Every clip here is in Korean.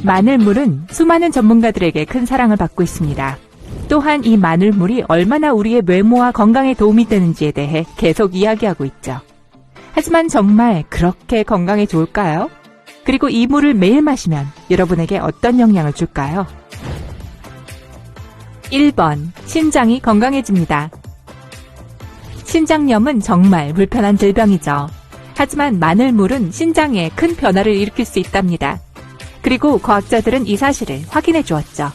마늘물은 수많은 전문가들에게 큰 사랑을 받고 있습니다. 또한 이 마늘물이 얼마나 우리의 외모와 건강에 도움이 되는지에 대해 계속 이야기하고 있죠. 하지만 정말 그렇게 건강에 좋을까요? 그리고 이 물을 매일 마시면 여러분에게 어떤 영향을 줄까요? 1번, 신장이 건강해집니다. 신장염은 정말 불편한 질병이죠. 하지만 마늘물은 신장에 큰 변화를 일으킬 수 있답니다. 그리고 과학자들은 이 사실을 확인해 주었죠.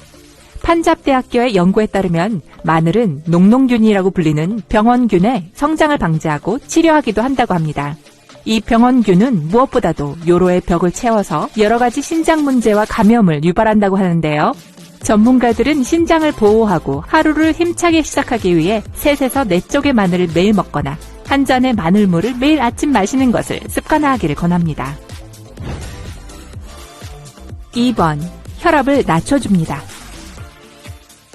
판잡대학교의 연구에 따르면 마늘은 녹농균이라고 불리는 병원균의 성장을 방지하고 치료하기도 한다고 합니다. 이 병원균은 무엇보다도 요로의 벽을 채워서 여러 가지 신장 문제와 감염을 유발한다고 하는데요. 전문가들은 신장을 보호하고 하루를 힘차게 시작하기 위해 3에서 4쪽의 마늘을 매일 먹거나 한 잔의 마늘물을 매일 아침 마시는 것을 습관화하기를 권합니다. 2번, 혈압을 낮춰줍니다.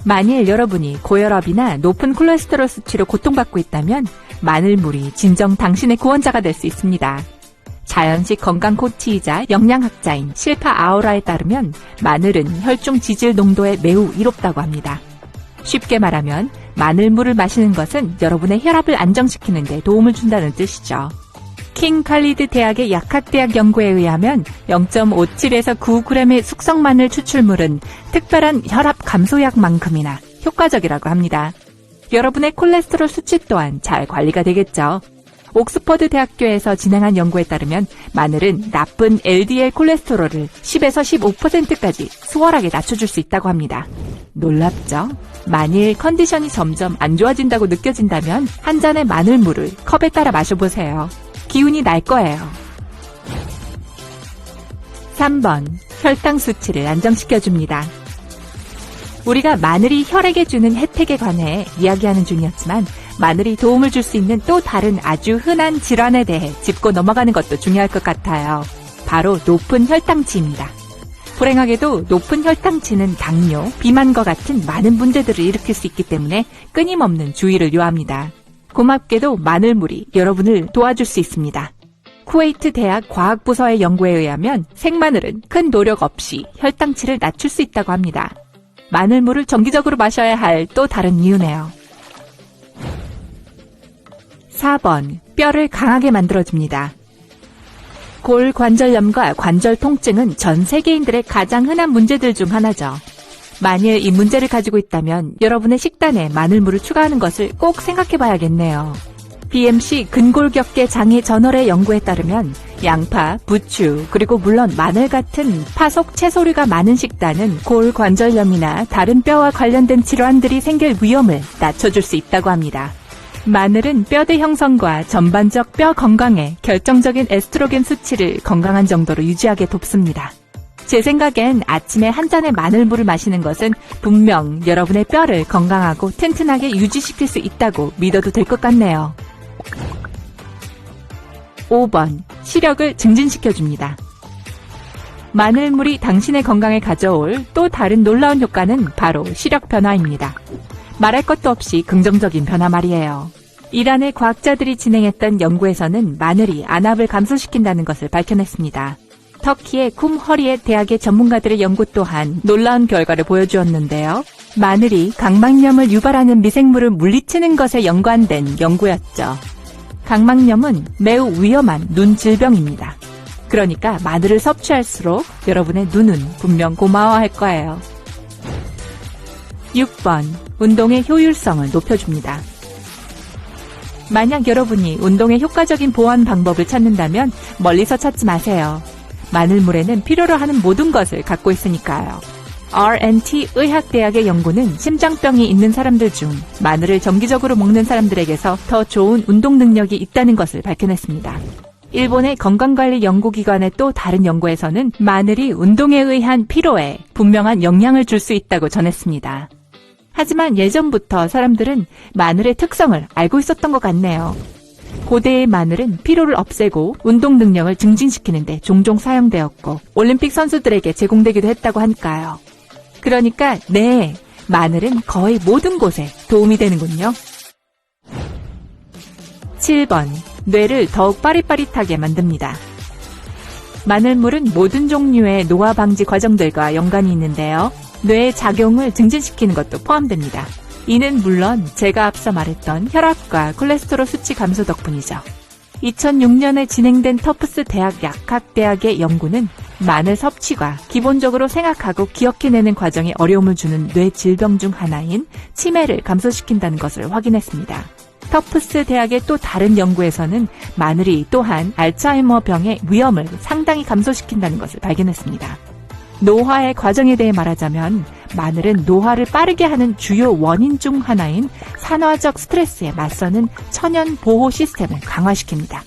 만일 여러분이 고혈압이나 높은 콜레스테롤 수치로 고통받고 있다면 마늘물이 진정 당신의 구원자가 될 수 있습니다. 자연식 건강 코치이자 영양학자인 실파 아우라에 따르면 마늘은 혈중 지질 농도에 매우 이롭다고 합니다. 쉽게 말하면 마늘물을 마시는 것은 여러분의 혈압을 안정시키는 데 도움을 준다는 뜻이죠. 킹 칼리드 대학의 약학대학 연구에 의하면 0.57에서 9g의 숙성 마늘 추출물은 특별한 혈압 감소약만큼이나 효과적이라고 합니다. 여러분의 콜레스테롤 수치 또한 잘 관리가 되겠죠. 옥스퍼드 대학교에서 진행한 연구에 따르면 마늘은 나쁜 LDL 콜레스테롤을 10에서 15%까지 수월하게 낮춰줄 수 있다고 합니다. 놀랍죠? 만일 컨디션이 점점 안 좋아진다고 느껴진다면 한 잔의 마늘물을 컵에 따라 마셔보세요. 기운이 날 거예요. 3번, 혈당 수치를 안정시켜줍니다. 우리가 마늘이 혈액에 주는 혜택에 관해 이야기하는 중이었지만 마늘이 도움을 줄 수 있는 또 다른 아주 흔한 질환에 대해 짚고 넘어가는 것도 중요할 것 같아요. 바로 높은 혈당치입니다. 불행하게도 높은 혈당치는 당뇨, 비만과 같은 많은 문제들을 일으킬 수 있기 때문에 끊임없는 주의를 요합니다. 고맙게도 마늘물이 여러분을 도와줄 수 있습니다. 쿠웨이트 대학 과학부서의 연구에 의하면 생마늘은 큰 노력 없이 혈당치를 낮출 수 있다고 합니다. 마늘물을 정기적으로 마셔야 할 또 다른 이유네요. 4번, 뼈를 강하게 만들어줍니다. 골관절염과 관절 통증은 전 세계인들의 가장 흔한 문제들 중 하나죠. 만일 이 문제를 가지고 있다면 여러분의 식단에 마늘물을 추가하는 것을 꼭 생각해 봐야겠네요. BMC 근골격계 장애 저널의 연구에 따르면 양파, 부추, 그리고 물론 마늘 같은 파속 채소류가 많은 식단은 골관절염이나 다른 뼈와 관련된 질환들이 생길 위험을 낮춰줄 수 있다고 합니다. 마늘은 뼈대 형성과 전반적 뼈 건강에 결정적인 에스트로겐 수치를 건강한 정도로 유지하게 돕습니다. 제 생각엔 아침에 한 잔의 마늘물을 마시는 것은 분명 여러분의 뼈를 건강하고 튼튼하게 유지시킬 수 있다고 믿어도 될 것 같네요. 5번, 시력을 증진시켜줍니다. 마늘물이 당신의 건강에 가져올 또 다른 놀라운 효과는 바로 시력 변화입니다. 말할 것도 없이 긍정적인 변화 말이에요. 이란의 과학자들이 진행했던 연구에서는 마늘이 안압을 감소시킨다는 것을 밝혀냈습니다. 터키의 쿰허리의 대학의 전문가들의 연구 또한 놀라운 결과를 보여주었는데요. 마늘이 각막염을 유발하는 미생물을 물리치는 것에 연관된 연구였죠. 각막염은 매우 위험한 눈 질병입니다. 그러니까 마늘을 섭취할수록 여러분의 눈은 분명 고마워할 거예요. 6번, 운동의 효율성을 높여줍니다. 만약 여러분이 운동의 효과적인 보완 방법을 찾는다면 멀리서 찾지 마세요. 마늘물에는 필요로 하는 모든 것을 갖고 있으니까요. R&T 의학대학의 연구는 심장병이 있는 사람들 중 마늘을 정기적으로 먹는 사람들에게서 더 좋은 운동 능력이 있다는 것을 밝혀냈습니다. 일본의 건강관리 연구기관의 또 다른 연구에서는 마늘이 운동에 의한 피로에 분명한 영향을 줄 수 있다고 전했습니다. 하지만 예전부터 사람들은 마늘의 특성을 알고 있었던 것 같네요. 고대의 마늘은 피로를 없애고 운동 능력을 증진시키는 데 종종 사용되었고 올림픽 선수들에게 제공되기도 했다고 하니까요. 그러니까 네, 마늘은 거의 모든 곳에 도움이 되는군요. 7번, 뇌를 더욱 빠릿빠릿하게 만듭니다. 마늘물은 모든 종류의 노화 방지 과정들과 연관이 있는데요. 뇌의 작용을 증진시키는 것도 포함됩니다. 이는 물론 제가 앞서 말했던 혈압과 콜레스테롤 수치 감소 덕분이죠. 2006년에 진행된 터프스 대학 약학대학의 연구는 마늘 섭취가 기본적으로 생각하고 기억해내는 과정에 어려움을 주는 뇌 질병 중 하나인 치매를 감소시킨다는 것을 확인했습니다. 터프스 대학의 또 다른 연구에서는 마늘이 또한 알츠하이머 병의 위험을 상당히 감소시킨다는 것을 발견했습니다. 노화의 과정에 대해 말하자면 마늘은 노화를 빠르게 하는 주요 원인 중 하나인 산화적 스트레스에 맞서는 천연 보호 시스템을 강화시킵니다.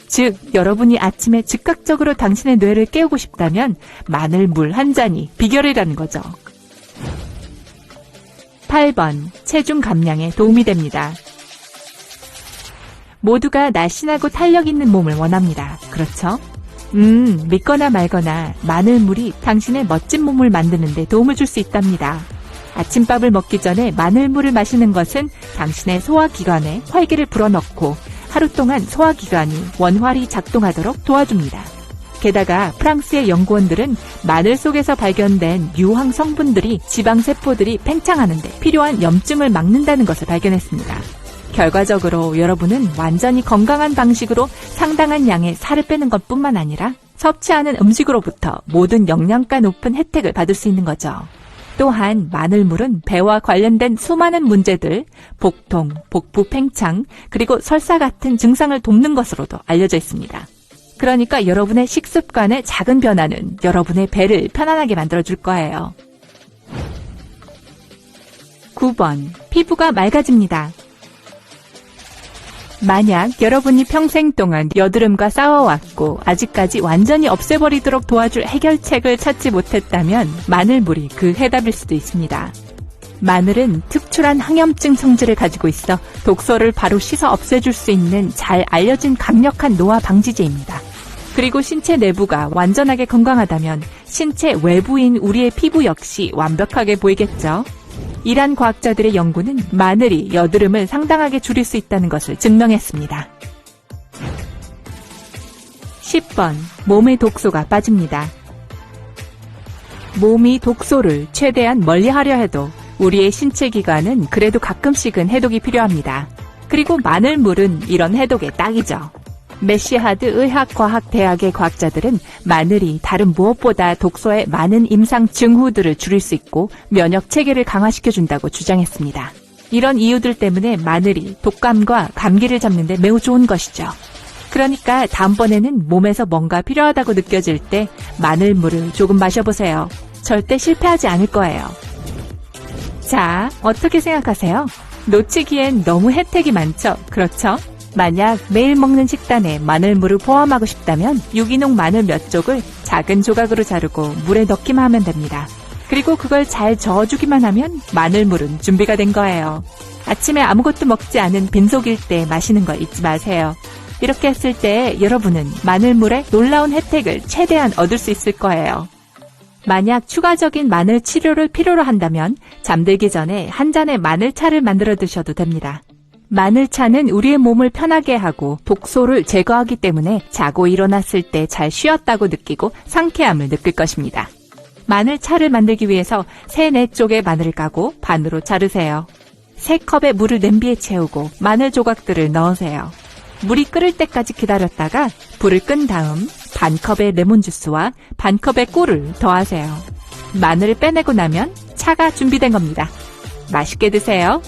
즉, 여러분이 아침에 즉각적으로 당신의 뇌를 깨우고 싶다면 마늘물 한 잔이 비결이라는 거죠. 8번, 체중 감량에 도움이 됩니다. 모두가 날씬하고 탄력 있는 몸을 원합니다. 그렇죠? 믿거나 말거나 마늘물이 당신의 멋진 몸을 만드는 데 도움을 줄 수 있답니다. 아침밥을 먹기 전에 마늘물을 마시는 것은 당신의 소화기관에 활기를 불어넣고 하루 동안 소화기관이 원활히 작동하도록 도와줍니다. 게다가 프랑스의 연구원들은 마늘 속에서 발견된 유황 성분들이 지방세포들이 팽창하는 데 필요한 염증을 막는다는 것을 발견했습니다. 결과적으로 여러분은 완전히 건강한 방식으로 상당한 양의 살을 빼는 것뿐만 아니라 섭취하는 음식으로부터 모든 영양가 높은 혜택을 받을 수 있는 거죠. 또한 마늘물은 배와 관련된 수많은 문제들, 복통, 복부 팽창, 그리고 설사 같은 증상을 돕는 것으로도 알려져 있습니다. 그러니까 여러분의 식습관의 작은 변화는 여러분의 배를 편안하게 만들어줄 거예요. 9번, 피부가 맑아집니다. 만약 여러분이 평생 동안 여드름과 싸워왔고 아직까지 완전히 없애버리도록 도와줄 해결책을 찾지 못했다면 마늘물이 그 해답일 수도 있습니다. 마늘은 특출한 항염증 성질을 가지고 있어 독소를 바로 씻어 없애줄 수 있는 잘 알려진 강력한 노화 방지제입니다. 그리고 신체 내부가 완전하게 건강하다면 신체 외부인 우리의 피부 역시 완벽하게 보이겠죠. 이란 과학자들의 연구는 마늘이 여드름을 상당하게 줄일 수 있다는 것을 증명했습니다. 10번, 몸의 독소가 빠집니다. 몸이 독소를 최대한 멀리하려 해도 우리의 신체 기관은 그래도 가끔씩은 해독이 필요합니다. 그리고 마늘물은 이런 해독에 딱이죠. 메시하드 의학과학대학의 과학자들은 마늘이 다른 무엇보다 독소의 많은 임상 징후들을 줄일 수 있고 면역 체계를 강화시켜준다고 주장했습니다. 이런 이유들 때문에 마늘이 독감과 감기를 잡는 데 매우 좋은 것이죠. 그러니까 다음번에는 몸에서 뭔가 필요하다고 느껴질 때 마늘물을 조금 마셔보세요. 절대 실패하지 않을 거예요. 자, 어떻게 생각하세요? 놓치기엔 너무 혜택이 많죠? 그렇죠? 만약 매일 먹는 식단에 마늘물을 포함하고 싶다면 유기농 마늘 몇 쪽을 작은 조각으로 자르고 물에 넣기만 하면 됩니다. 그리고 그걸 잘 저어주기만 하면 마늘물은 준비가 된 거예요. 아침에 아무것도 먹지 않은 빈속일 때 마시는 거 잊지 마세요. 이렇게 했을 때 여러분은 마늘물의 놀라운 혜택을 최대한 얻을 수 있을 거예요. 만약 추가적인 마늘 치료를 필요로 한다면 잠들기 전에 한 잔의 마늘차를 만들어 드셔도 됩니다. 마늘차는 우리의 몸을 편하게 하고 독소를 제거하기 때문에 자고 일어났을 때 잘 쉬었다고 느끼고 상쾌함을 느낄 것입니다. 마늘차를 만들기 위해서 3-4쪽의 마늘을 까고 반으로 자르세요. 3컵의 물을 냄비에 채우고 마늘 조각들을 넣으세요. 물이 끓을 때까지 기다렸다가 불을 끈 다음 반컵의 레몬주스와 반컵의 꿀을 더하세요. 마늘을 빼내고 나면 차가 준비된 겁니다. 맛있게 드세요.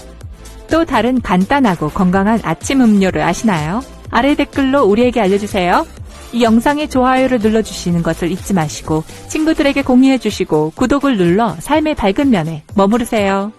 또 다른 간단하고 건강한 아침 음료를 아시나요? 아래 댓글로 우리에게 알려주세요. 이 영상에 좋아요를 눌러주시는 것을 잊지 마시고 친구들에게 공유해주시고 구독을 눌러 삶의 밝은 면에 머무르세요.